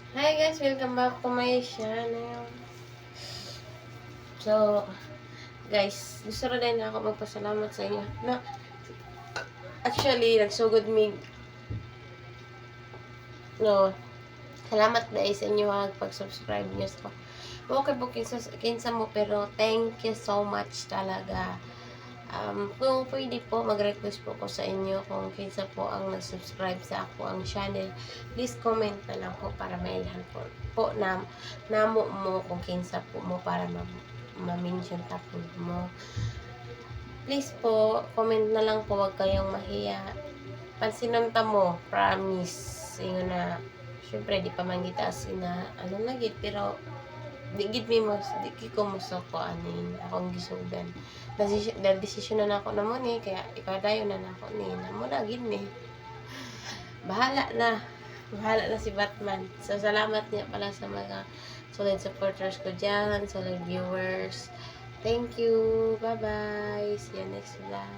Hi guys, welcome back to my channel. So, guys, gusto rin din ako magpasalamat sa inyo. Actually, nagsugod mig no. Salamat guys sa inyo pag-subscribe niyo sa okay po kinsa mo pero thank you so much talaga. Kung pwede po, mag-request po ko sa inyo kung kinsa po ang nag-subscribe sa ako ang channel. Please comment na lang po para mailan po na namo mo kung kinsa po mo para ma-mention tapos mo. Please po, comment na lang po, wag kayong mahiya. Pansinan ta mo, promise. Ingon na, syempre, di pa man kita sina, ano na gid, pero di gid mi mas di gid ko musoko anin akong gisugan na desisyon na nako na mo ni kaya ipadayon na nako ni namo na gid ni bahala na si Batman. So salamat niya pala sa mga solid supporters ko dyan, solid viewers. Thank you, bye bye, see you next vlog.